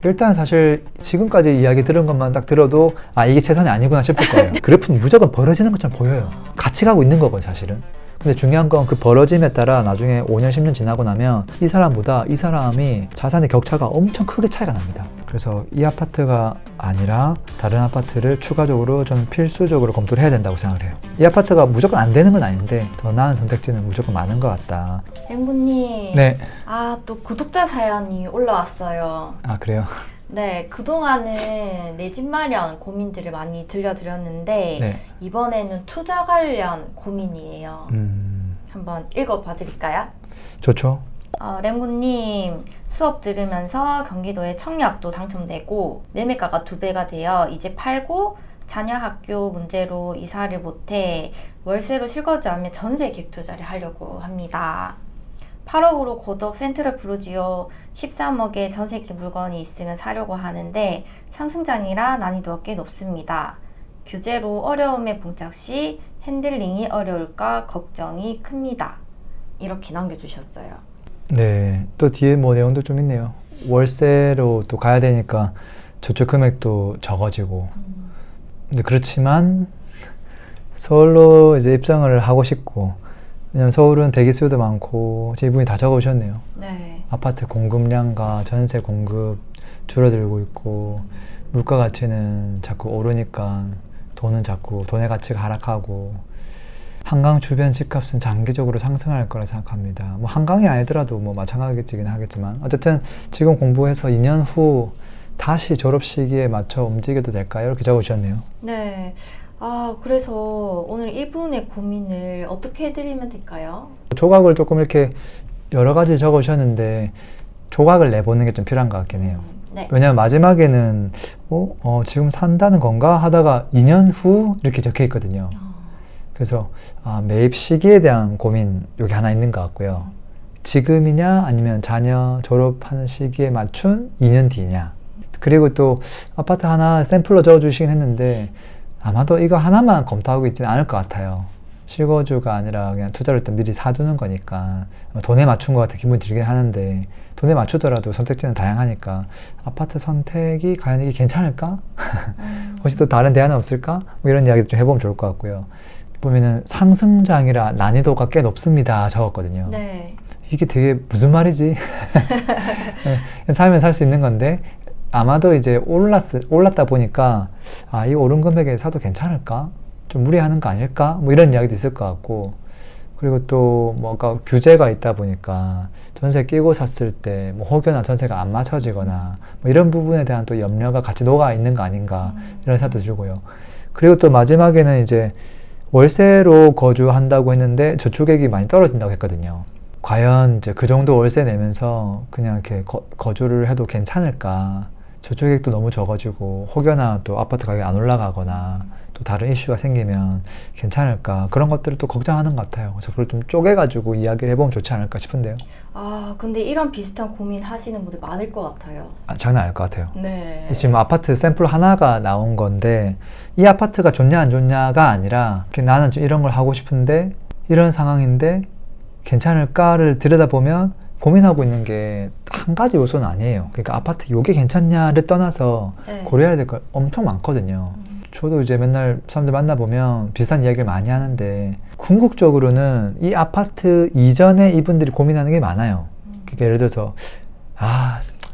일단 사실 지금까지 이야기 들은 것만 딱 들어도 아 이게 최선이 아니구나 싶을 거예요. 그래프는 무조건 벌어지는 것처럼 보여요. 같이 가고 있는 거거든요 사실은. 근데 중요한 건 그 벌어짐에 따라 나중에 5년 10년 지나고 나면 이 사람보다 이 사람이 자산의 격차가 엄청 크게 차이가 납니다. 그래서 이 아파트가 아니라 다른 아파트를 추가적으로 저는 필수적으로 검토를 해야 된다고 생각을 해요. 이 아파트가 무조건 안 되는 건 아닌데 더 나은 선택지는 무조건 많은 것 같다. 랭구님. 네. 또 구독자 사연이 올라왔어요. 아 그래요? 네, 그동안은 내 집 마련 고민들을 많이 들려드렸는데 네. 이번에는 투자 관련 고민이에요. 한번 읽어봐 드릴까요? 좋죠. 랭구님, 수업 들으면서 경기도에 청약도 당첨되고 매매가가 2배가 되어 이제 팔고 자녀 학교 문제로 이사를 못해 월세로 실거주하며 전세 갭 투자를 하려고 합니다. 8억으로 고덕 센트럴 부르지오 13억의 전세기 물건이 있으면 사려고 하는데 상승장이라 난이도가 꽤 높습니다. 규제로 어려움에 봉착 시 핸들링이 어려울까 걱정이 큽니다. 이렇게 남겨주셨어요. 네, 또 뒤에 뭐 내용도 좀 있네요. 월세로 또 가야 되니까 저축 금액도 적어지고. 근데 그렇지만 서울로 이제 입성을 하고 싶고, 왜냐면 서울은 대기 수요도 많고, 제 이분이 다 적어오셨네요. 네. 아파트 공급량과 전세 공급 줄어들고 있고, 물가 가치는 자꾸 오르니까 돈은 자꾸 돈의 가치가 하락하고, 한강 주변 집값은 장기적으로 상승할 거라 생각합니다. 뭐 한강이 아니더라도 뭐 마찬가지긴 하겠지만 어쨌든 지금 공부해서 2년 후 다시 졸업 시기에 맞춰 움직여도 될까요? 이렇게 적어주셨네요. 네. 그래서 오늘 이분의 고민을 어떻게 해드리면 될까요? 조각을 조금 이렇게 여러 가지 적어주셨는데 조각을 내보는 게 좀 필요한 것 같긴 해요. 네. 왜냐면 마지막에는 지금 산다는 건가 하다가 2년 후 이렇게 적혀 있거든요. 그래서 매입 시기에 대한 고민 여기 하나 있는 것 같고요. 지금이냐 아니면 자녀 졸업하는 시기에 맞춘 2년 뒤냐. 그리고 또 아파트 하나 샘플로 적어주시긴 했는데 아마도 이거 하나만 검토하고 있지는 않을 것 같아요. 실거주가 아니라 그냥 투자를 일단 미리 사두는 거니까 돈에 맞춘 것 같아 기분이 들긴 하는데 돈에 맞추더라도 선택지는 다양하니까 아파트 선택이 과연 이게 괜찮을까? 혹시 또 다른 대안은 없을까? 뭐 이런 이야기도 좀 해보면 좋을 것 같고요. 보면은 상승장이라 난이도가 꽤 높습니다 적었거든요. 네. 이게 되게 무슨 말이지? 네, 살면 살 수 있는 건데 아마도 이제 올랐다 보니까 이 오른 금액에 사도 괜찮을까? 좀 무리하는 거 아닐까? 뭐 이런 이야기도 있을 것 같고 그리고 또 뭔가 규제가 있다 보니까 전세 끼고 샀을 때 뭐 혹여나 전세가 안 맞춰지거나 뭐 이런 부분에 대한 또 염려가 같이 녹아 있는 거 아닌가 이런 생각도 들고요. 그리고 또 마지막에는 이제 월세로 거주한다고 했는데 저축액이 많이 떨어진다고 했거든요. 과연 이제 그 정도 월세 내면서 그냥 이렇게 거주를 해도 괜찮을까? 저축액도 너무 적어지고 혹여나 또 아파트 가격이 안 올라가거나 또 다른 이슈가 생기면 괜찮을까? 그런 것들을 또 걱정하는 것 같아요. 그래서 그걸 좀 쪼개가지고 이야기를 해보면 좋지 않을까 싶은데요. 근데 이런 비슷한 고민 하시는 분들 많을 것 같아요. 장난 아닐 것 같아요. 네. 지금 아파트 샘플 하나가 나온 건데 이 아파트가 좋냐 안 좋냐가 아니라 나는 지금 이런 걸 하고 싶은데 이런 상황인데 괜찮을까를 들여다보면 고민하고 있는 게 한 가지 요소는 아니에요. 그러니까 아파트 요게 괜찮냐를 떠나서 네. 고려해야 될 거 엄청 많거든요. 저도 이제 맨날 사람들 만나보면 비슷한 이야기를 많이 하는데 궁극적으로는 이 아파트 이전에 이분들이 고민하는 게 많아요. 그러니까 예를 들어서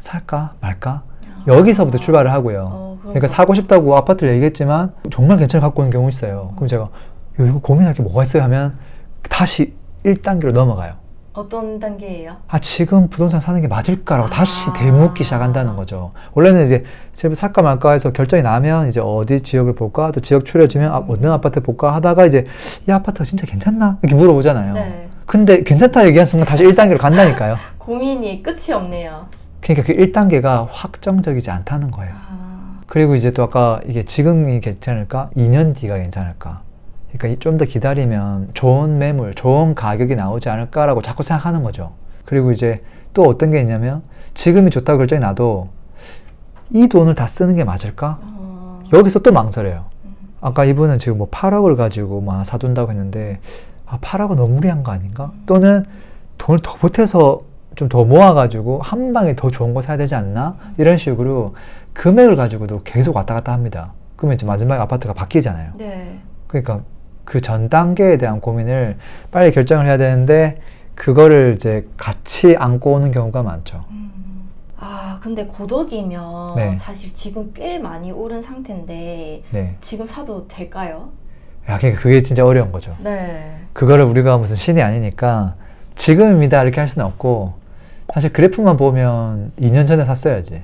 살까 말까? 여기서부터 출발을 하고요. 그러니까 사고 싶다고 아파트를 얘기했지만 정말 괜찮을 갖고 오는 경우 있어요. 그럼 제가 이거 고민할 게 뭐가 있어요? 하면 다시 1단계로 넘어가요. 어떤 단계예요? 지금 부동산 사는 게 맞을까라고 다시 되묻기 시작한다는 거죠. 원래는 이제 집을 살까 말까 해서 결정이 나면 이제 어디 지역을 볼까, 또 지역 추려지면 어느 아파트 볼까 하다가 이제 이 아파트가 진짜 괜찮나? 이렇게 물어보잖아요. 네. 근데 괜찮다 얘기한 순간 다시 1단계로 간다니까요. 고민이 끝이 없네요. 그러니까 그 1단계가 확정적이지 않다는 거예요. 그리고 이제 또 아까 이게 지금이 괜찮을까? 2년 뒤가 괜찮을까? 그러니까 좀 더 기다리면 좋은 매물, 좋은 가격이 나오지 않을까라고 자꾸 생각하는 거죠. 그리고 이제 또 어떤 게 있냐면 지금이 좋다고 결정이 나도 이 돈을 다 쓰는 게 맞을까? 여기서 또 망설여요. 아까 이분은 지금 뭐 8억을 가지고 뭐 하나 사둔다고 했는데 8억은 너무 무리한 거 아닌가? 또는 돈을 더 보태서 좀 더 모아가지고 한 방에 더 좋은 거 사야 되지 않나? 이런 식으로 금액을 가지고도 계속 왔다 갔다 합니다. 그러면 이제 마지막에 아파트가 바뀌잖아요. 네. 그러니까 그 전 단계에 대한 고민을 빨리 결정을 해야 되는데 그거를 이제 같이 안고 오는 경우가 많죠. 아, 근데 고덕이면 네. 사실 지금 꽤 많이 오른 상태인데 네. 지금 사도 될까요? 야, 그러니까 그게 진짜 어려운 거죠. 네. 그거를 우리가 무슨 신이 아니니까 지금입니다 이렇게 할 수는 없고, 사실 그래프만 보면 2년 전에 샀어야지.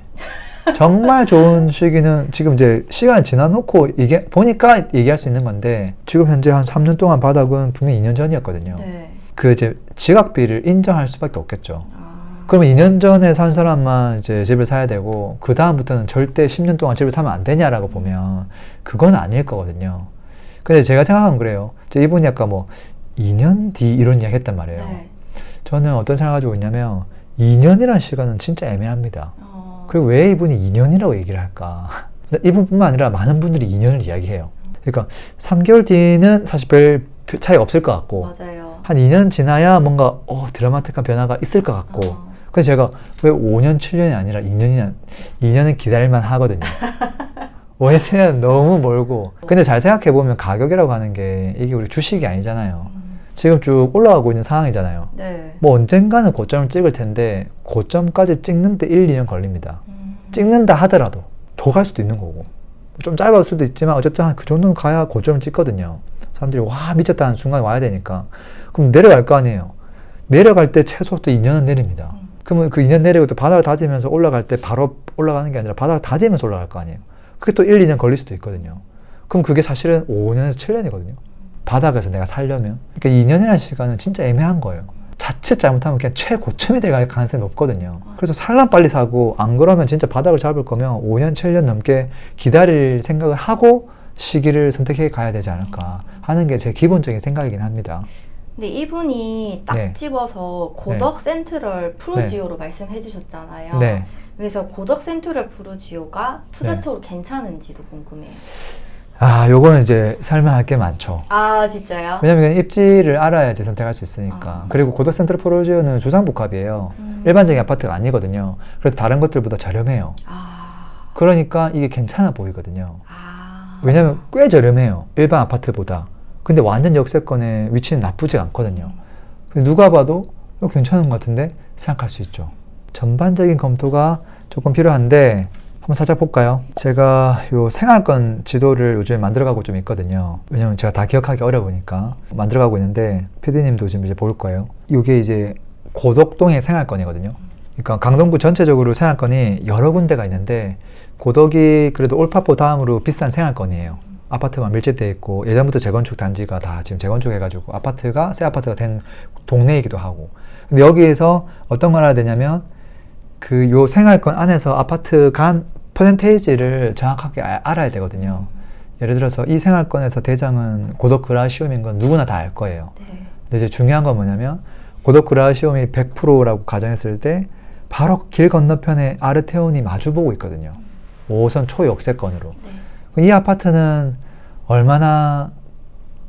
정말 좋은 시기는 지금 이제 시간이 지나놓고 이게 보니까 얘기할 수 있는 건데, 지금 현재 한 3년 동안 바닥은 분명히 2년 전이었거든요. 네. 그 이제 지각비를 인정할 수밖에 없겠죠. 아, 그러면 2년 전에 산 사람만 이제 집을 사야 되고 그 다음부터는 절대 10년 동안 집을 사면 안 되냐라고 보면 그건 아닐 거거든요. 근데 제가 생각은 그래요. 이분이 아까 뭐 2년 뒤 이런 이야기 했단 말이에요. 네. 저는 어떤 생각을 가지고 있냐면 2년이라는 시간은 진짜 애매합니다. 어, 그리고 왜 이분이 2년이라고 얘기를 할까? 이분뿐만 아니라 많은 분들이 2년을 이야기해요. 그러니까 3개월 뒤는 사실 별 차이가 없을 것 같고, 맞아요. 한 2년 지나야 뭔가 드라마틱한 변화가 있을 것 같고, 그래서 제가 왜 5년, 7년이 아니라 2년은 기다릴만 하거든요. 5년, 7년은 너무 멀고. 근데 잘 생각해보면 가격이라고 하는 게 이게 우리 주식이 아니잖아요. 지금 쭉 올라가고 있는 상황이잖아요. 네. 뭐 언젠가는 고점을 찍을 텐데 고점까지 찍는데 1, 2년 걸립니다. 찍는다 하더라도 더 갈 수도 있는 거고, 좀 짧을 수도 있지만 어쨌든 한 그 정도는 가야 고점을 찍거든요. 사람들이 와 미쳤다는 순간에 와야 되니까. 그럼 내려갈 거 아니에요. 내려갈 때 최소 또 2년은 내립니다. 그러면 그 2년 내리고 또 바닥을 다지면서 올라갈 때 바로 올라가는 게 아니라 바닥을 다지면서 올라갈 거 아니에요. 그게 또 1, 2년 걸릴 수도 있거든요. 그럼 그게 사실은 5년에서 7년이거든요. 바닥에서 내가 살려면. 그러니까 2년이라는 시간은 진짜 애매한 거예요. 자칫 잘못하면 그냥 최고점이 될 가능성이 높거든요. 그래서 살람 빨리 사고, 안 그러면 진짜 바닥을 잡을 거면 5년, 7년 넘게 기다릴 생각을 하고 시기를 선택해 가야 되지 않을까 하는 게 제 기본적인 생각이긴 합니다. 근데 이분이 딱 네. 집어서 고덕 센트럴 프루지오로 말씀해 주셨잖아요. 네. 그래서 고덕 센트럴 프루지오가 투자적으로 괜찮은지도 궁금해요. 요거는 이제 설명할 게 많죠. 아, 진짜요? 왜냐면 이건 입지를 알아야지 선택할 수 있으니까. 그리고 고덕 센트럴 프루지오는 주상복합이에요. 일반적인 아파트가 아니거든요. 그래서 다른 것들보다 저렴해요. 아, 그러니까 이게 괜찮아 보이거든요. 아. 왜냐면 꽤 저렴해요. 일반 아파트보다. 근데 완전 역세권의 위치는 나쁘지 않거든요. 근데 누가 봐도 괜찮은 것 같은데 생각할 수 있죠. 전반적인 검토가 조금 필요한데 한번 살짝 볼까요? 제가 요 생활권 지도를 요즘에 만들어가고 좀 있거든요. 왜냐면 제가 다 기억하기 어려우니까 만들어가고 있는데 PD님도 지금 이제 볼 거예요. 이게 이제 고덕동의 생활권이거든요. 그러니까 강동구 전체적으로 생활권이 여러 군데가 있는데 고덕이 그래도 올파포 다음으로 비싼 생활권이에요. 아파트만 밀집되어 있고 예전부터 재건축 단지가 다 지금 재건축해가지고 아파트가 새 아파트가 된 동네이기도 하고. 근데 여기에서 어떤 걸 알아야 되냐면 그 요 생활권 안에서 아파트 간 퍼센테이지를 정확하게 알아야 되거든요. 예를 들어서 이 생활권에서 대장은 고덕 그라시움인 건 누구나 다 알 거예요. 네. 근데 이제 중요한 건 뭐냐면 고덕 그라시움이 100%라고 가정했을 때 바로 길 건너편에 아르테온이 마주보고 있거든요. 5호선 초역세권으로. 네. 이 아파트는 얼마나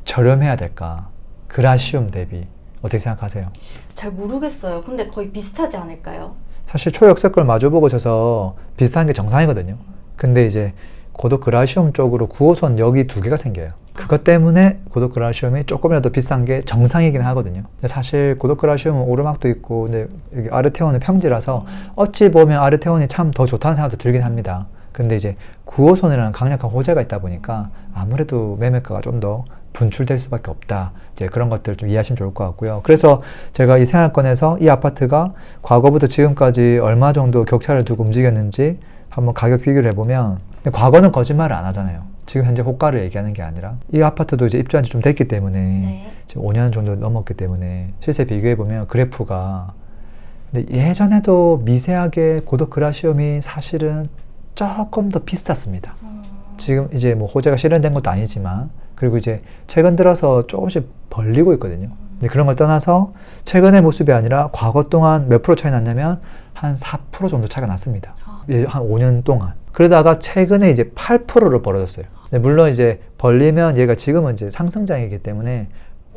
저렴해야 될까? 그라시움 대비. 어떻게 생각하세요? 잘 모르겠어요. 근데 거의 비슷하지 않을까요? 사실 초역세권을 마주보고 져서 비슷한 게 정상이거든요. 근데 이제 고덕 그라시움 쪽으로 9호선 역이 2개가 생겨요. 그것 때문에 고덕 그라시움이 조금이라도 비싼 게 정상이긴 하거든요. 근데 사실 고덕 그라시움은 오르막도 있고, 근데 여기 아르테온은 평지라서 어찌 보면 아르테온이 참 더 좋다는 생각도 들긴 합니다. 근데 이제 9호선이라는 강력한 호재가 있다 보니까 아무래도 매매가가 좀 더 분출될 수밖에 없다. 이제 그런 것들 좀 이해하시면 좋을 것 같고요. 그래서 제가 이 생활권에서 이 아파트가 과거부터 지금까지 얼마 정도 격차를 두고 움직였는지 한번 가격 비교를 해보면, 과거는 거짓말을 안 하잖아요. 지금 현재 호가를 얘기하는 게 아니라 이 아파트도 이제 입주한 지 좀 됐기 때문에 네. 지금 5년 정도 넘었기 때문에 실제 비교해보면 그래프가, 근데 예전에도 미세하게 고덕 그라시움이 사실은 조금 더 비쌌습니다. 지금 이제 뭐 호재가 실현된 것도 아니지만, 그리고 이제 최근 들어서 조금씩 벌리고 있거든요. 근데 그런 걸 떠나서 최근의 모습이 아니라 과거 동안 몇 프로 차이 났냐면 한 4% 정도 차이가 났습니다. 한 5년 동안. 그러다가 최근에 이제 8%로 벌어졌어요. 근데 물론 이제 벌리면 얘가 지금은 이제 상승장이기 때문에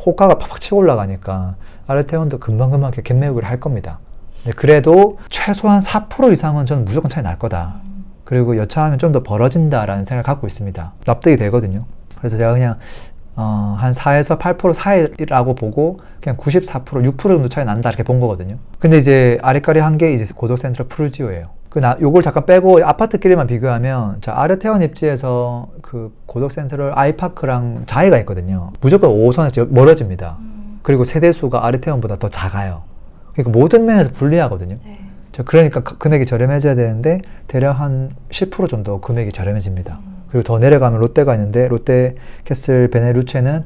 호가가 팍팍 치고 올라가니까 아르테온도 금방금방 이렇게 갭매우기를 할 겁니다. 근데 그래도 최소한 4% 이상은 저는 무조건 차이 날 거다. 그리고 여차하면 좀 더 벌어진다라는 생각을 갖고 있습니다. 납득이 되거든요. 그래서 제가 그냥 한 4에서 8% 사이라고 보고 그냥 94%, 6% 정도 차이 난다 이렇게 본 거거든요. 근데 이제 아리까리한 게 이제 고덕 센트럴 푸르지오예요. 요걸 잠깐 빼고 아파트끼리만 비교하면 자 아르테온 입지에서 그 고덕 센트럴 아이파크랑 차이가 있거든요. 무조건 5호선에서 멀어집니다. 그리고 세대수가 아르테온보다 더 작아요. 그러니까 모든 면에서 불리하거든요. 네. 그러니까 금액이 저렴해져야 되는데 대략 한 10% 정도 금액이 저렴해집니다. 그리고 더 내려가면 롯데가 있는데 롯데 캐슬 베네루체는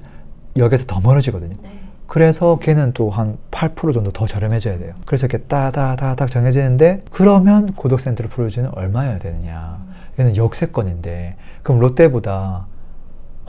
역에서 더 멀어지거든요. 네. 그래서 걔는 또 한 8% 정도 더 저렴해져야 돼요. 그래서 이렇게 따다다닥 정해지는데 그러면 고덕 센트럴 푸르지오는 얼마여야 되느냐. 얘는 역세권인데 그럼 롯데보다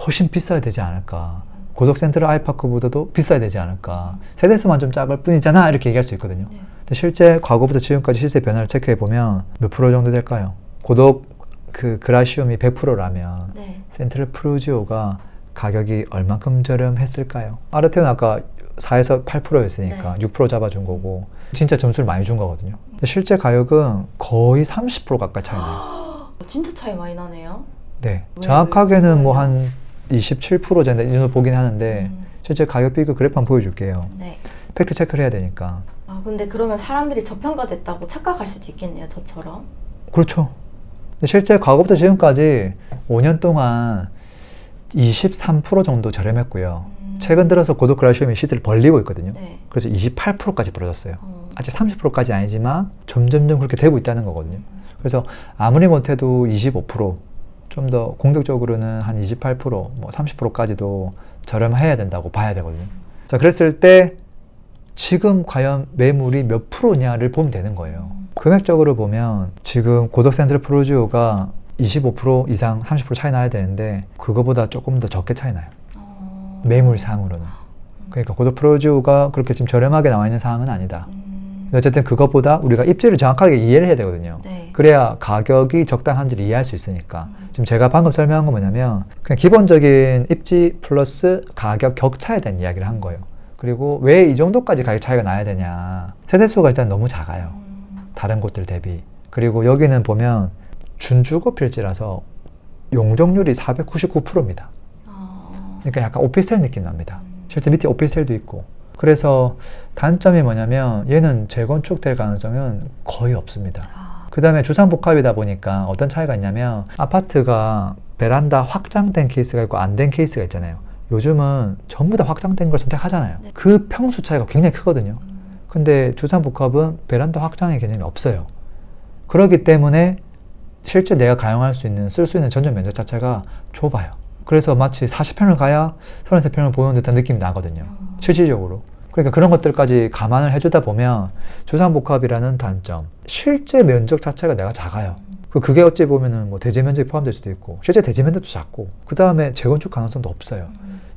훨씬 비싸야 되지 않을까. 고덕 센트럴 아이파크보다도 비싸야 되지 않을까. 세대수만 좀 작을 뿐이잖아 이렇게 얘기할 수 있거든요. 네. 근데 실제 과거부터 지금까지 시세 변화를 체크해 보면 몇 프로 정도 될까요? 고덕 그 그라시움이 100%라면 네. 센트럴 푸르지오가 가격이 얼만큼 저렴했을까요? 아르테온 아까 4에서 8%였으니까 네. 6% 잡아준 거고 진짜 점수를 많이 준 거거든요. 근데 실제 가격은 거의 30% 가까이 차이 나요. 진짜 차이 많이 나네요. 네, 왜 정확하게는 뭐 그래요? 한 27% 정도 이 정도 보긴 하는데 실제 가격 비교 그래프 한번 보여줄게요. 네. 팩트 체크를 해야 되니까. 아 근데 그러면 사람들이 저평가됐다고 착각할 수도 있겠네요, 저처럼. 그렇죠. 근데 실제 과거부터 지금까지 5년 동안 23% 정도 저렴했고요. 최근 들어서 고덕 그라시움이 시세를 벌리고 있거든요. 네. 그래서 28%까지 벌어졌어요. 아직 30%까지 아니지만 점점점 그렇게 되고 있다는 거거든요. 그래서 아무리 못해도 25%, 좀 더 공격적으로는 한 28%, 뭐 30%까지도 저렴해야 된다고 봐야 되거든요. 자, 그랬을 때 지금 과연 매물이 몇 프로냐를 보면 되는 거예요. 금액적으로 보면 지금 고덕 센트럴 푸르지오가 25% 이상 30% 차이 나야 되는데 그거보다 조금 더 적게 차이 나요. 매물상으로는. 그러니까 고덕 푸르지오가 그렇게 지금 저렴하게 나와 있는 상황은 아니다. 어쨌든 그것보다 우리가 입지를 정확하게 이해를 해야 되거든요. 네. 그래야 가격이 적당한지를 이해할 수 있으니까. 지금 제가 방금 설명한 건 뭐냐면 그냥 기본적인 입지 플러스 가격 격차에 대한 이야기를 한 거예요. 그리고 왜 이 정도까지 가격 차이가 나야 되냐. 세대수가 일단 너무 작아요. 다른 곳들 대비. 그리고 여기는 보면 준주거 필지라서 용적률이 499%입니다. 그러니까 약간 오피스텔 느낌 납니다. 실제 밑에 오피스텔도 있고. 그래서 단점이 뭐냐면 얘는 재건축될 가능성은 거의 없습니다. 그 다음에 주상복합이다 보니까 어떤 차이가 있냐면 아파트가 베란다 확장된 케이스가 있고 안 된 케이스가 있잖아요. 요즘은 전부 다 확장된 걸 선택하잖아요. 네. 그 평수 차이가 굉장히 크거든요. 근데 주상복합은 베란다 확장의 개념이 없어요. 그렇기 때문에 실제 내가 가용할 수 있는, 쓸 수 있는 전용 면적 자체가 좁아요. 그래서 마치 40평을 가야 33평을 보는 듯한 느낌이 나거든요. 실질적으로. 그러니까 그런 것들까지 감안을 해주다 보면 주상복합이라는 단점, 실제 면적 자체가 내가 작아요. 그게 어찌 보면은 뭐 대지 면적이 포함될 수도 있고, 실제 대지 면적도 작고, 그 다음에 재건축 가능성도 없어요.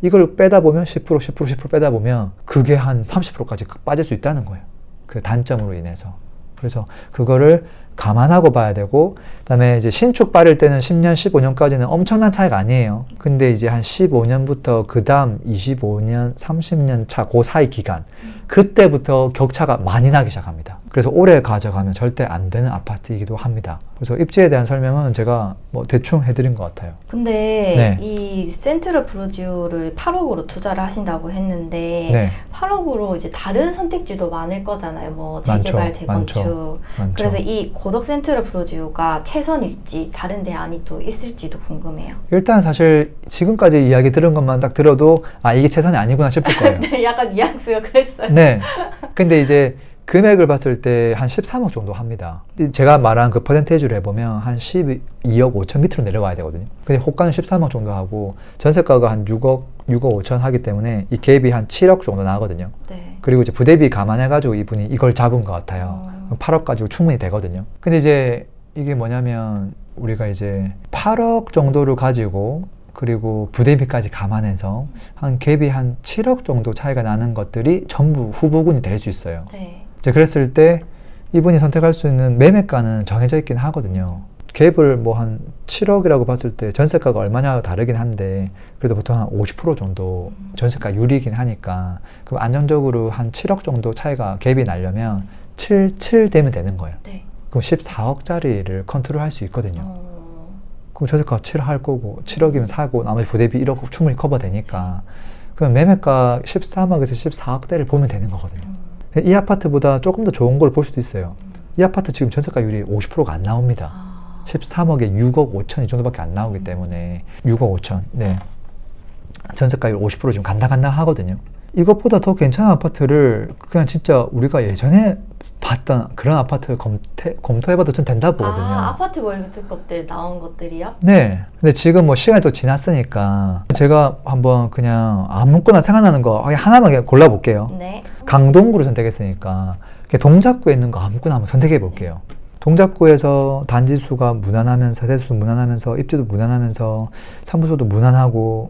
이걸 빼다 보면 10%, 10%, 10% 빼다 보면 그게 한 30%까지 빠질 수 있다는 거예요. 그 단점으로 인해서. 그래서 그거를 감안하고 봐야 되고, 그 다음에 이제 신축 빠를 때는 10년, 15년까지는 엄청난 차이가 아니에요. 근데 이제 한 15년부터 그 다음 25년, 30년 차 그 사이 기간, 그때부터 격차가 많이 나기 시작합니다. 그래서 오래 가져가면 절대 안 되는 아파트이기도 합니다. 그래서 입지에 대한 설명은 제가 뭐 대충 해드린 것 같아요. 근데 네. 이 센트럴 푸르지오를 8억으로 투자를 하신다고 했는데 네. 8억으로 이제 다른 선택지도 많을 거잖아요. 뭐 재개발, 많죠. 재건축. 많죠. 그래서 이 고덕 센트럴 푸르지오가 최선일지 다른 대안이 또 있을지도 궁금해요. 일단 사실 지금까지 이야기 들은 것만 딱 들어도 아 이게 최선이 아니구나 싶을 거예요. 네, 약간 뉘앙스가 그랬어요. 네. 근데 이제 금액을 봤을 때 한 13억 정도 합니다. 제가 말한 그 퍼센테이지를 해보면 한 12억 5천 밑으로 내려와야 되거든요. 근데 호가는 13억 정도 하고 전세가가 한 6억 5천 하기 때문에 이 갭이 한 7억 정도 나거든요. 네. 그리고 이제 부대비 감안해가지고 이분이 이걸 잡은 것 같아요. 8억 가지고 충분히 되거든요. 근데 이제 이게 뭐냐면 우리가 이제 8억 정도를 가지고 그리고 부대비까지 감안해서 한 갭이 한 7억 정도 차이가 나는 것들이 전부 후보군이 될 수 있어요. 네. 이제 그랬을 때 이분이 선택할 수 있는 매매가는 정해져 있긴 하거든요. 갭을 뭐 한 7억이라고 봤을 때 전세가가 얼마냐가 다르긴 한데 그래도 보통 한 50% 정도 전세가 유리긴 하니까 그럼 안정적으로 한 7억 정도 차이가 갭이 나려면 7 되면 되는 거예요. 네. 그럼 14억짜리를 컨트롤 할 수 있거든요. 그럼 저저가 7 할 거고 7억이면 사고 나머지 부대비 1억 충분히 커버되니까 그럼 매매가 13억에서 14억대를 보면 되는 거거든요. 이 아파트보다 조금 더 좋은 걸 볼 수도 있어요. 이 아파트 지금 전세가율이 50%가 안 나옵니다. 13억에 6억 5천 이 정도밖에 안 나오기 때문에 6억 5천. 네. 전세가율 50% 지금 간당간당 하거든요. 이것보다 더 괜찮은 아파트를 그냥 진짜 우리가 예전에 봤던 그런 아파트 검토해봐도 전 된다고 보거든요. 아파트 월드컵 때 나온 것들이요? 네. 근데 지금 뭐 시간이 또 지났으니까 제가 한번 그냥 아무거나 생각나는 거 하나만 골라볼게요. 네. 강동구를 선택했으니까 동작구에 있는 거 아무거나 한번 선택해 볼게요. 동작구에서 단지 수가 무난하면서 세대수도 무난하면서 입지도 무난하면서 사무소도 무난하고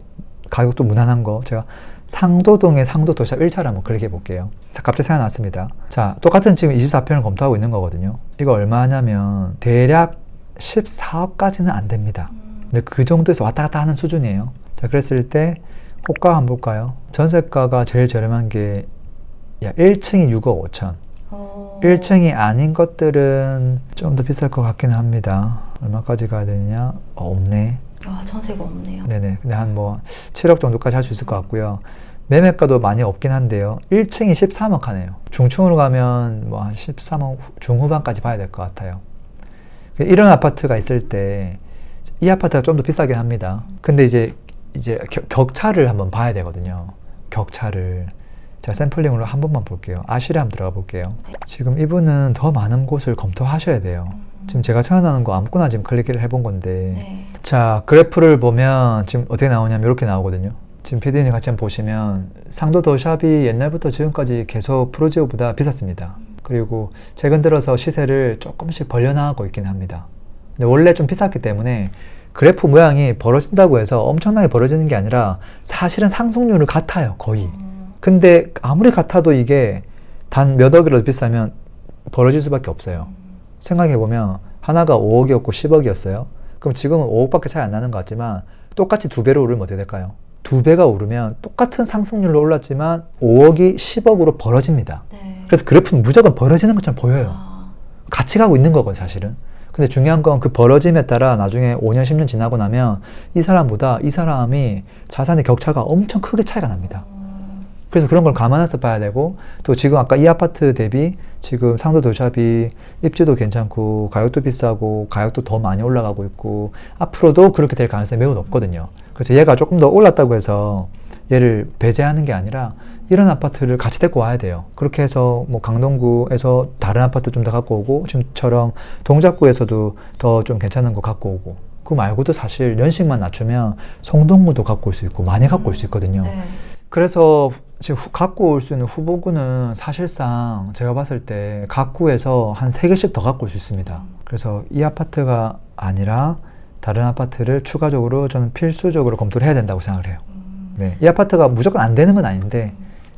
가격도 무난한 거 제가 상도동의 상도도샵 1차를 한번 클릭해 볼게요. 자, 갑자기 생각났습니다. 자, 똑같은 지금 24평을 검토하고 있는 거거든요. 이거 얼마 하냐면 대략 14억까지는 안 됩니다. 근데 그 정도에서 왔다 갔다 하는 수준이에요. 자, 그랬을 때 호가 한번 볼까요? 전세가가 제일 저렴한 게 1층이 6억 5천. 1층이 아닌 것들은 좀 더 비쌀 것 같기는 합니다. 얼마까지 가야 되느냐? 없네. 전세가 없네요. 네네. 근데 한 뭐 7억 정도까지 할 수 있을 것 같고요. 매매가도 많이 없긴 한데요. 1층이 13억 하네요. 중층으로 가면 뭐 한 13억 중후반까지 봐야 될 것 같아요. 이런 아파트가 있을 때 이 아파트가 좀 더 비싸긴 합니다. 근데 이제 격차를 한번 봐야 되거든요. 격차를. 제가 샘플링으로 한 번만 볼게요. 아실에 한번 들어가 볼게요. 지금 이분은 더 많은 곳을 검토하셔야 돼요. 지금 제가 생각나는 거 아무거나 지금 클릭을 해본 건데 네. 자, 그래프를 보면 지금 어떻게 나오냐면 이렇게 나오거든요. 지금 PD님 같이 한번 보시면 상도도샵이 옛날부터 지금까지 계속 프로지오보다 비쌌습니다. 그리고 최근 들어서 시세를 조금씩 벌려나가고 있긴 합니다. 근데 원래 좀 비쌌기 때문에 그래프 모양이 벌어진다고 해서 엄청나게 벌어지는 게 아니라 사실은 상승률은 같아요, 거의. 근데 아무리 같아도 이게 단 몇 억이라도 비싸면 벌어질 수밖에 없어요. 생각해보면 하나가 5억이었고 10억이었어요. 그럼 지금은 5억밖에 차이 안 나는 것 같지만 똑같이 2배로 오르면 어떻게 될까요? 2배가 오르면 똑같은 상승률로 올랐지만 5억이 10억으로 벌어집니다. 네. 그래서 그래프는 무조건 벌어지는 것처럼 보여요. 같이 가고 있는 거거든요, 사실은. 근데 중요한 건 그 벌어짐에 따라 나중에 5년, 10년 지나고 나면 이 사람보다 이 사람이 자산의 격차가 엄청 크게 차이가 납니다. 그래서 그런 걸 감안해서 봐야 되고, 또 지금 아까 이 아파트 대비 지금 상도도샵이 입지도 괜찮고 가격도 비싸고 가격도 더 많이 올라가고 있고 앞으로도 그렇게 될 가능성이 매우 높거든요. 그래서 얘가 조금 더 올랐다고 해서 얘를 배제하는 게 아니라 이런 아파트를 같이 데리고 와야 돼요. 그렇게 해서 뭐 강동구에서 다른 아파트 좀 더 갖고 오고 지금처럼 동작구에서도 더 좀 괜찮은 거 갖고 오고, 그 말고도 사실 연식만 낮추면 송동구도 갖고 올 수 있고 많이 갖고 올 수 있거든요. 네. 그래서 지금 갖고 올 수 있는 후보군은 사실상 제가 봤을 때 각 구에서 한 3개씩 더 갖고 올 수 있습니다. 그래서 이 아파트가 아니라 다른 아파트를 추가적으로 저는 필수적으로 검토를 해야 된다고 생각을 해요. 네, 이 아파트가 무조건 안 되는 건 아닌데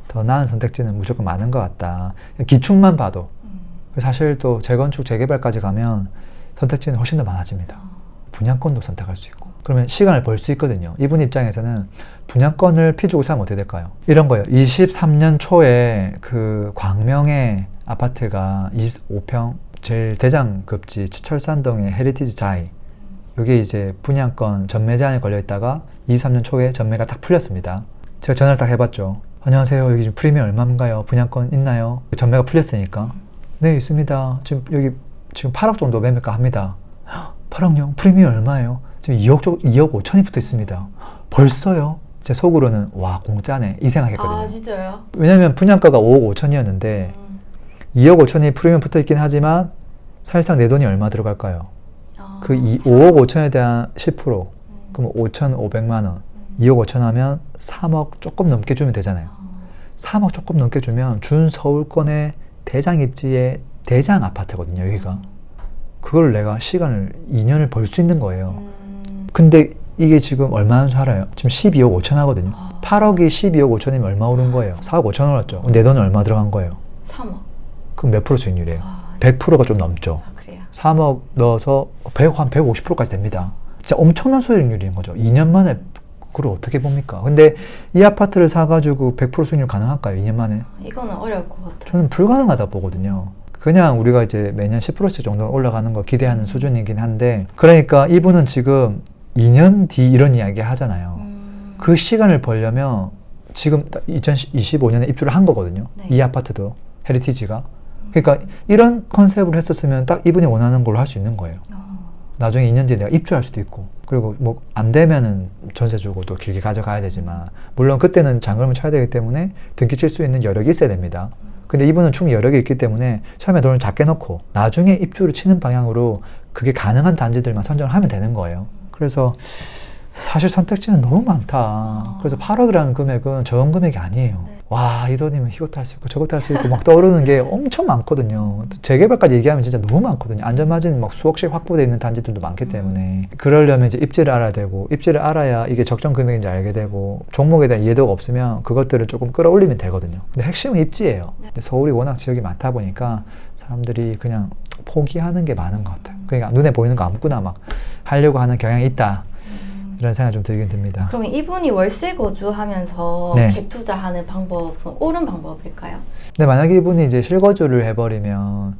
더 나은 선택지는 무조건 많은 것 같다. 기축만 봐도. 사실 또 재건축, 재개발까지 가면 선택지는 훨씬 더 많아집니다. 분양권도 선택할 수 있고. 그러면 시간을 벌 수 있거든요. 이분 입장에서는 분양권을 피 주고 사면 어떻게 될까요? 이런 거예요. 23년 초에 그 광명의 아파트가 25평 제일 대장급지 철산동의 헤리티지 자이, 이게 이제 분양권 전매 제한에 걸려 있다가 23년 초에 전매가 딱 풀렸습니다. 제가 전화를 딱 해봤죠. 안녕하세요. 여기 지금 프리미엄 얼마인가요? 분양권 있나요? 전매가 풀렸으니까. 네, 있습니다. 지금 여기 지금 8억 정도 매매가 합니다. 8억요? 프리미엄 얼마예요? 지금 2억 5천이 붙어 있습니다. 벌써요? 제 속으로는 와, 공짜네 이 생각했거든요. 진짜요? 왜냐면 분양가가 5억 5천이었는데 2억 5천이 프리미엄 붙어 있긴 하지만 사실상 내 돈이 얼마 들어갈까요? 그 5억 5천에 대한 10%, 그럼 5,500만 원, 2억 5천 하면 3억 조금 넘게 주면 되잖아요. 3억 조금 넘게 주면 준 서울권의 대장 입지의 대장 아파트거든요, 여기가. 그걸 내가 시간을 2년을 벌 수 있는 거예요. 근데 이게 지금 얼마나 줄 알아요? 지금 12억 5천 하거든요. 8억이 12억 5천이면 얼마 오른 거예요? 4억 5천 올랐죠. 내 돈은 얼마 들어간 거예요? 3억. 그럼 몇 프로 수익률이에요? 100%가 좀 넘죠. 그래요? 3억 넣어서 한 150%까지 됩니다. 진짜 엄청난 수익률인 거죠. 2년 만에 그걸 어떻게 봅니까? 근데 이 아파트를 사가지고 100% 수익률 가능할까요? 2년 만에? 이거는 어려울 것 같아요. 저는 불가능하다 보거든요. 그냥 우리가 이제 매년 10%씩 정도 올라가는 거 기대하는 수준이긴 한데, 그러니까 이분은 지금 2년 뒤 이런 이야기 하잖아요. 그 시간을 벌려면 지금 2025년에 입주를 한 거거든요. 네. 이 아파트도, 헤리티지가. 그러니까 이런 컨셉을 했었으면 딱 이분이 원하는 걸로 할 수 있는 거예요. 나중에 2년 뒤에 내가 입주할 수도 있고, 그리고 뭐 안 되면은 전세 주고 또 길게 가져가야 되지만, 물론 그때는 잔금을 쳐야 되기 때문에 등기 칠 수 있는 여력이 있어야 됩니다. 근데 이분은 충분히 여력이 있기 때문에 처음에 돈을 작게 넣고 나중에 입주를 치는 방향으로 그게 가능한 단지들만 선정을 하면 되는 거예요. 그래서 사실 선택지는 너무 많다. 그래서 8억이라는 금액은 적은 금액이 아니에요. 네. 와, 이 돈이면 이것도 할 수 있고 저것도 할 수 있고 막 떠오르는 게 엄청 많거든요. 재개발까지 얘기하면 진짜 너무 많거든요. 안전마진 막 수억씩 확보되어 있는 단지들도 많기 때문에, 그러려면 이제 입지를 알아야 되고, 입지를 알아야 이게 적정 금액인지 알게 되고, 종목에 대한 이해도가 없으면 그것들을 조금 끌어올리면 되거든요. 근데 핵심은 입지예요. 근데 서울이 워낙 지역이 많다 보니까 사람들이 그냥 포기하는 게 많은 것 같아요. 그러니까 눈에 보이는 거 아무거나 막 하려고 하는 경향이 있다, 이런 생각이 좀 들긴 듭니다. 그러면 이분이 월세 거주하면서 네. 갭 투자하는 방법은 옳은 방법일까요? 근데 만약에 이분이 이제 실거주를 해버리면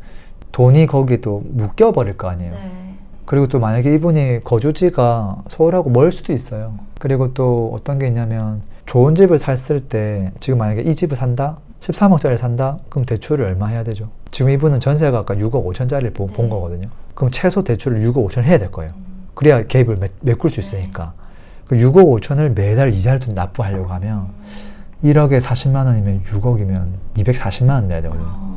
돈이 거기 또 묶여버릴 거 아니에요. 네. 그리고 또 만약에 이분이 거주지가 서울하고 멀 수도 있어요. 그리고 또 어떤 게 있냐면, 좋은 집을 샀을 때 지금 만약에 이 집을 산다? 13억짜리 산다? 그럼 대출을 얼마 해야 되죠? 지금 이분은 전세가 아까 6억 5천짜리를 본 거거든요. 그럼 최소 대출을 6억 5천 해야 될 거예요. 그래야 갭을 메꿀 수 있으니까. 그 6억 5천을 매달 이자를 좀 납부하려고 하면 1억에 40만 원이면 6억이면 240만 원 내야 되거든요.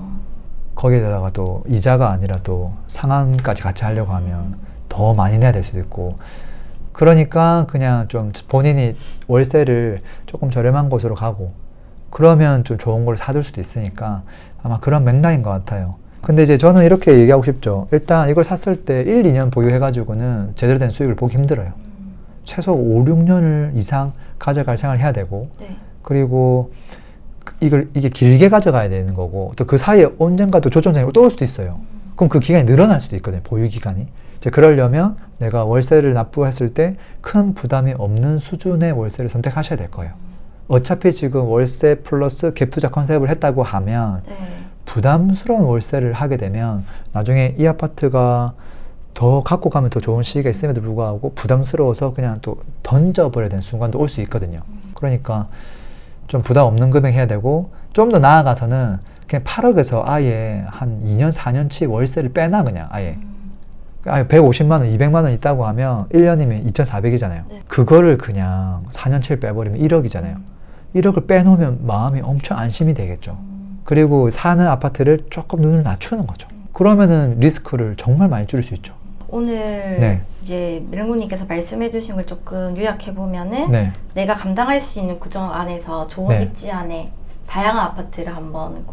거기에다가 또 이자가 아니라 또 상환까지 같이 하려고 하면 더 많이 내야 될 수도 있고, 그러니까 그냥 좀 본인이 월세를 조금 저렴한 곳으로 가고, 그러면 좀 좋은 걸 사둘 수도 있으니까 아마 그런 맥락인 것 같아요. 근데 이제 저는 이렇게 얘기하고 싶죠. 일단 이걸 샀을 때 1, 2년 보유해가지고는 제대로 된 수익을 보기 힘들어요. 최소 5, 6년을 이상 가져갈 생각을 해야 되고, 네. 그리고 이게 길게 가져가야 되는 거고, 또 그 사이에 언젠가 또 조정장애가 또 올 수도 있어요. 그럼 그 기간이 늘어날 수도 있거든요, 보유 기간이. 이제 그러려면 내가 월세를 납부했을 때 큰 부담이 없는 수준의 월세를 선택하셔야 될 거예요. 어차피 지금 월세 플러스 갭 투자 컨셉을 했다고 하면 네. 부담스러운 월세를 하게 되면 나중에 이 아파트가 더 갖고 가면 더 좋은 시기가 있음에도 불구하고 부담스러워서 그냥 또 던져버려야 되는 순간도 올 수 있거든요. 그러니까 좀 부담 없는 금액 해야 되고, 좀 더 나아가서는 그냥 8억에서 아예 한 2년, 4년치 월세를 빼놔, 그냥 아예. 150만 원, 200만 원 있다고 하면 1년이면 2,400이잖아요. 네. 그거를 그냥 4년치를 빼버리면 1억이잖아요. 1억을 빼놓으면 마음이 엄청 안심이 되겠죠. 그리고 사는 아파트를 조금 눈을 낮추는 거죠. 그러면은 리스크를 정말 많이 줄일 수 있죠. 오늘 네. 이제 멜군님께서 말씀해주신 걸 조금 요약해 보면은 네. 내가 감당할 수 있는 구정 안에서 좋은 네. 입지 안에 다양한 아파트를 한번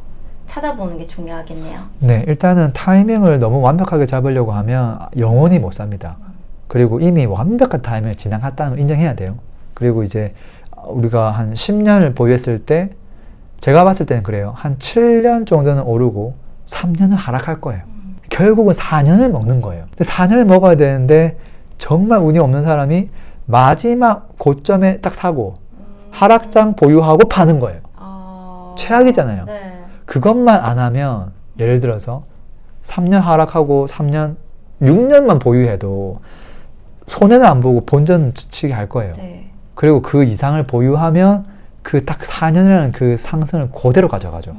찾아보는 게 중요하겠네요. 네, 일단은 타이밍을 너무 완벽하게 잡으려고 하면 영원히 못 삽니다. 그리고 이미 완벽한 타이밍을 지나갔다는 걸 인정해야 돼요. 그리고 이제 우리가 한 10년을 보유했을 때, 제가 봤을 때는 그래요. 한 7년 정도는 오르고 3년은 하락할 거예요. 결국은 4년을 먹는 거예요. 근데 4년을 먹어야 되는데 정말 운이 없는 사람이 마지막 고점에 딱 사고 하락장 보유하고 파는 거예요. 최악이잖아요. 네. 그것만 안 하면, 예를 들어서 3년 하락하고 3년, 6년만 보유해도 손해는 안 보고 본전 지치게 할 거예요. 네. 그리고 그 이상을 보유하면 그 딱 4년이라는 그 상승을 그대로 가져가죠.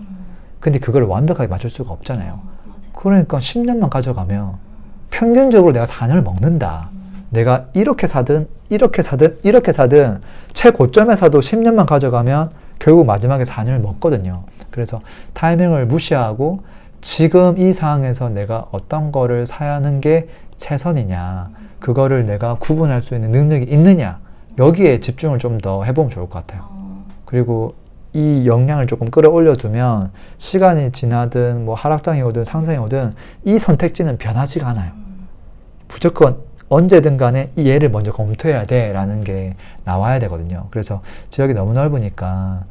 근데 그걸 완벽하게 맞출 수가 없잖아요. 맞아요. 그러니까 10년만 가져가면 평균적으로 내가 4년을 먹는다. 내가 이렇게 사든 이렇게 사든 이렇게 사든 최고점에 사도 10년만 가져가면 결국 마지막에 4년을 먹거든요. 그래서 타이밍을 무시하고 지금 이 상황에서 내가 어떤 거를 사야 하는 게 최선이냐, 그거를 내가 구분할 수 있는 능력이 있느냐, 여기에 집중을 좀 더 해보면 좋을 것 같아요. 그리고 이 역량을 조금 끌어올려 두면 시간이 지나든 뭐 하락장이 오든 상승이 오든 이 선택지는 변하지가 않아요. 무조건 언제든 간에 이 얘를 먼저 검토해야 돼 라는 게 나와야 되거든요. 그래서 지역이 너무 넓으니까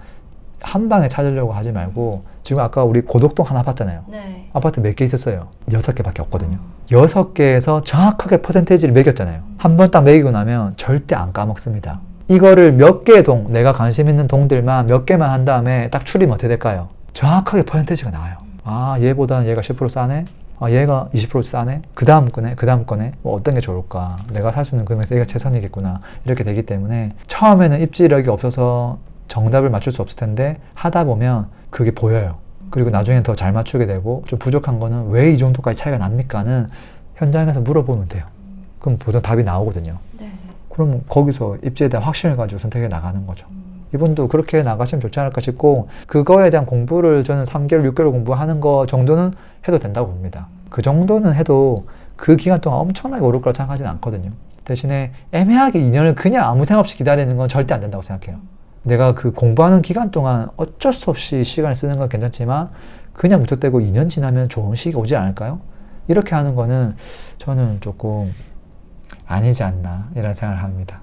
한 방에 찾으려고 하지 말고, 지금 아까 우리 고덕동 하나 봤잖아요. 네. 아파트 몇 개 있었어요? 6개밖에 없거든요. 6개에서 정확하게 퍼센테이지를 매겼잖아요. 한 번 딱 매기고 나면 절대 안 까먹습니다. 이거를 몇 개의 동, 내가 관심 있는 동들만 몇 개만 한 다음에 딱 추리면 어떻게 될까요? 정확하게 퍼센테이지가 나와요. 아, 얘보다는 얘가 10% 싸네? 아, 얘가 20% 싸네? 그 다음 거네? 그 다음 거네? 뭐 어떤 게 좋을까? 내가 살 수 있는 금액에서 얘가 최선이겠구나. 이렇게 되기 때문에 처음에는 입지력이 없어서 정답을 맞출 수 없을 텐데 하다 보면 그게 보여요. 그리고 나중엔 더 잘 맞추게 되고 좀 부족한 거는 왜 이 정도까지 차이가 납니까는 현장에서 물어보면 돼요. 그럼 보통 답이 나오거든요. 네. 그럼 거기서 입지에 대한 확신을 가지고 선택해 나가는 거죠. 이분도 그렇게 나가시면 좋지 않을까 싶고 그거에 대한 공부를 저는 3개월, 6개월 공부하는 거 정도는 해도 된다고 봅니다. 그 정도는 해도 그 기간 동안 엄청나게 오를 거라 생각하지는 않거든요. 대신에 애매하게 2년을 그냥 아무 생각 없이 기다리는 건 절대 안 된다고 생각해요. 내가 그 공부하는 기간 동안 어쩔 수 없이 시간을 쓰는 건 괜찮지만 그냥 무턱대고 2년 지나면 좋은 시기가 오지 않을까요? 이렇게 하는 거는 저는 조금 아니지 않나 이런 생각을 합니다.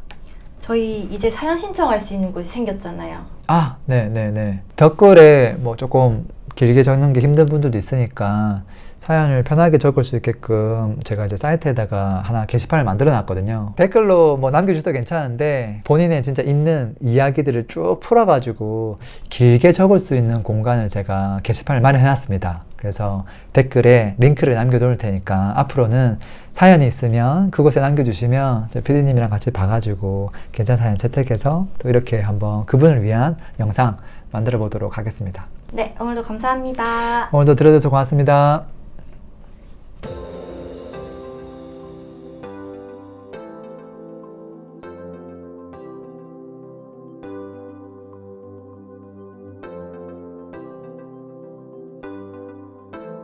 저희 이제 사연 신청할 수 있는 곳이 생겼잖아요. 아, 네네네. 댓글에 뭐 조금 길게 적는 게 힘든 분들도 있으니까 사연을 편하게 적을 수 있게끔 제가 이제 사이트에다가 하나 게시판을 만들어 놨거든요. 댓글로 뭐 남겨주셔도 괜찮은데 본인의 진짜 있는 이야기들을 쭉 풀어가지고 길게 적을 수 있는 공간을 제가 게시판을 마련해 놨습니다. 그래서 댓글에 링크를 남겨놓을 테니까 앞으로는 사연이 있으면 그곳에 남겨주시면 PD님이랑 같이 봐가지고 괜찮은 사연 채택해서 또 이렇게 한번 그분을 위한 영상 만들어 보도록 하겠습니다. 네, 오늘도 감사합니다. 오늘도 들어주셔서 고맙습니다.